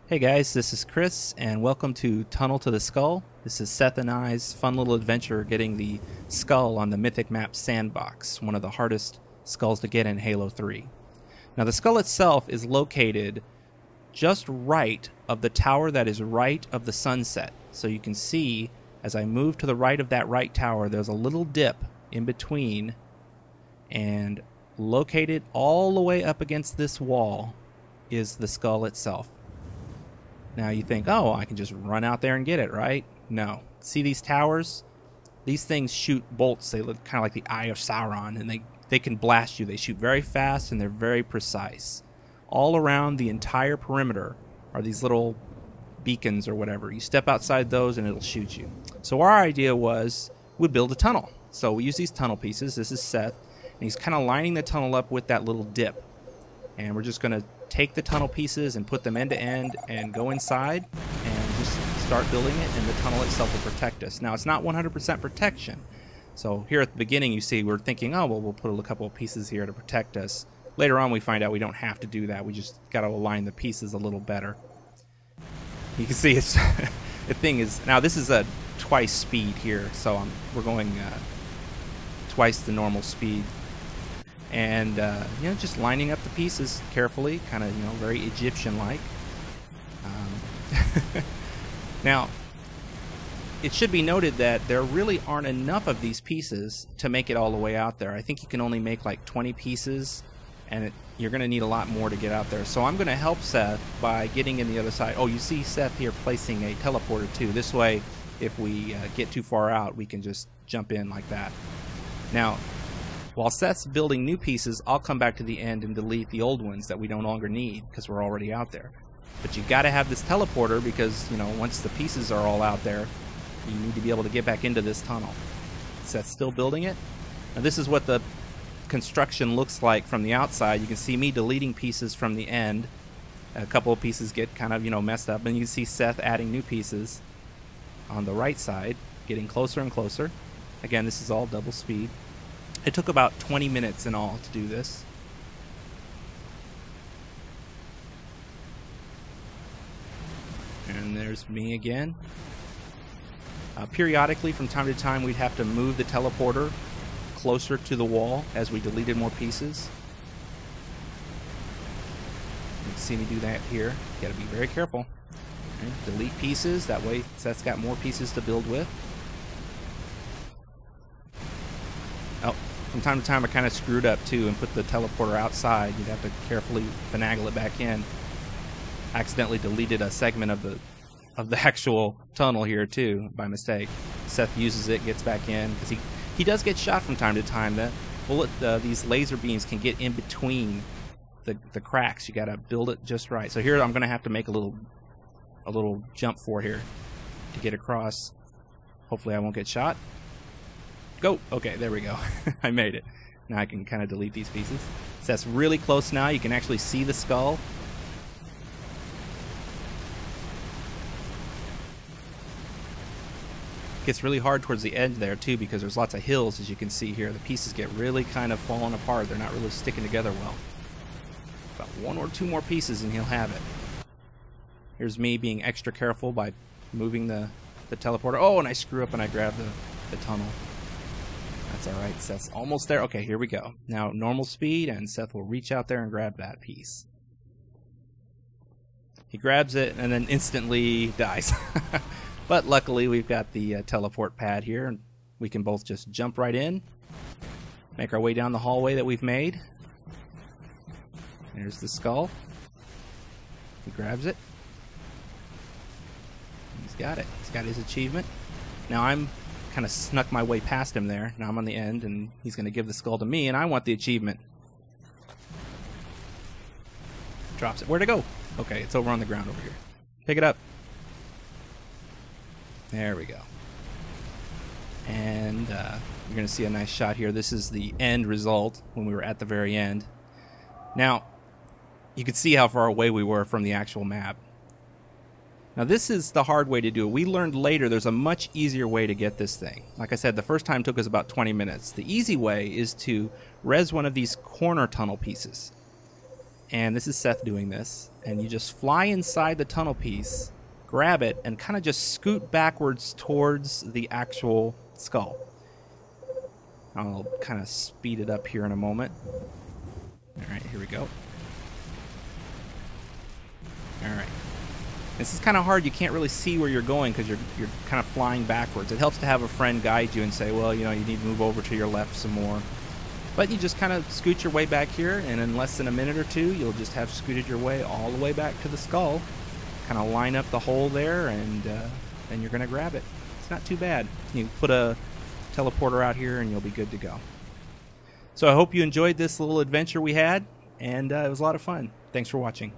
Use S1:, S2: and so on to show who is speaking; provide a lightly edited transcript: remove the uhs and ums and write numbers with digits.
S1: Hey guys, this is Chris, and welcome to Tunnel to the Skull. This is Seth and I's fun little adventure getting the skull on the Mythic map Sandbox, one of the hardest skulls to get in Halo 3. Now the skull itself is located just right of the tower that is right of the sunset. So you can see, as I move to the right of that right tower, there's a little dip in between, and located all the way up against this wall is the skull itself. Now you think, oh, I can just run out there and get it, right? No. See these towers? These things shoot bolts. They look kind of like the Eye of Sauron, and they can blast you. They shoot very fast, and they're very precise. All around the entire perimeter are these little beacons or whatever. You step outside those, and it'll shoot you. So our idea was we'd build a tunnel. So we use these tunnel pieces. This is Seth, and he's kind of lining the tunnel up with that little dip. And we're just going to take the tunnel pieces and put them end to end and go inside and just start building it, and the tunnel itself will protect us. Now, it's not 100% protection. So here at the beginning, you see we're thinking, oh, well, we'll put a couple of pieces here to protect us. Later on, we find out we don't have to do that. We just got to align the pieces a little better. You can see it's the thing is, now this is a twice speed here, so we're going twice the normal speed. And you know, just lining up the pieces carefully, kind of, you know, very Egyptian-like. Now, it should be noted that there really aren't enough of these pieces to make it all the way out there. I think you can only make like 20 pieces, and you're going to need a lot more to get out there. So I'm going to help Seth by getting in the other side. Oh, you see Seth here placing a teleporter too. This way, if we get too far out, we can just jump in like that. Now, while Seth's building new pieces, I'll come back to the end and delete the old ones that we no longer need because we're already out there. But you got to have this teleporter because, you know, once the pieces are all out there, you need to be able to get back into this tunnel. Seth's still building it. Now this is what the construction looks like from the outside. You can see me deleting pieces from the end. A couple of pieces get kind of, you know, messed up, and you can see Seth adding new pieces on the right side, getting closer and closer. Again, this is all double speed. It took about 20 minutes in all to do this. And there's me again. Periodically, from time to time, we'd have to move the teleporter closer to the wall as we deleted more pieces. You can see me do that here. You gotta be very careful. Okay, delete pieces, that way Seth's got more pieces to build with. Oh, from time to time I kind of screwed up too and put the teleporter outside. You'd have to carefully finagle it back in. Accidentally deleted a segment of the actual tunnel here too by mistake. Seth uses it, gets back in, because he does get shot from time to time. That bullet, these laser beams can get in between the cracks. You got to build it just right. So here I'm going to have to make a little jump for here to get across. Hopefully I won't get shot. Go! Okay, there we go. I made it. Now I can kind of delete these pieces. So that's really close now. You can actually see the skull. It gets really hard towards the edge there too because there's lots of hills, as you can see here. The pieces get really kind of falling apart. They're not really sticking together well. About one or two more pieces and he'll have it. Here's me being extra careful by moving the teleporter. Oh, and I screw up and I grab the tunnel. That's alright, Seth's almost there. Okay, here we go. Now, normal speed, and Seth will reach out there and grab that piece. He grabs it and then instantly dies. But luckily, we've got the teleport pad here, and we can both just jump right in, make our way down the hallway that we've made. There's the skull. He grabs it. He's got it. He's got his achievement. Now I'm kind of snuck my way past him there. Now I'm on the end, and he's going to give the skull to me, and I want the achievement. Drops it. Where'd it go? Okay, it's over on the ground over here. Pick it up. There we go. And you're going to see a nice shot here. This is the end result when we were at the very end. Now, you can see how far away we were from the actual map. Now this is the hard way to do it. We learned later there's a much easier way to get this thing. Like I said, the first time took us about 20 minutes. The easy way is to res one of these corner tunnel pieces. And this is Seth doing this. And you just fly inside the tunnel piece, grab it, and kind of just scoot backwards towards the actual skull. I'll kind of speed it up here in a moment. Alright, here we go. Alright. This is kind of hard. You can't really see where you're going because you're kind of flying backwards. It helps to have a friend guide you and say, well, you know, you need to move over to your left some more. But you just kind of scoot your way back here, and in less than a minute or two, you'll just have scooted your way all the way back to the skull. Kind of line up the hole there, and then you're going to grab it. It's not too bad. You put a teleporter out here, and you'll be good to go. So I hope you enjoyed this little adventure we had, and it was a lot of fun. Thanks for watching.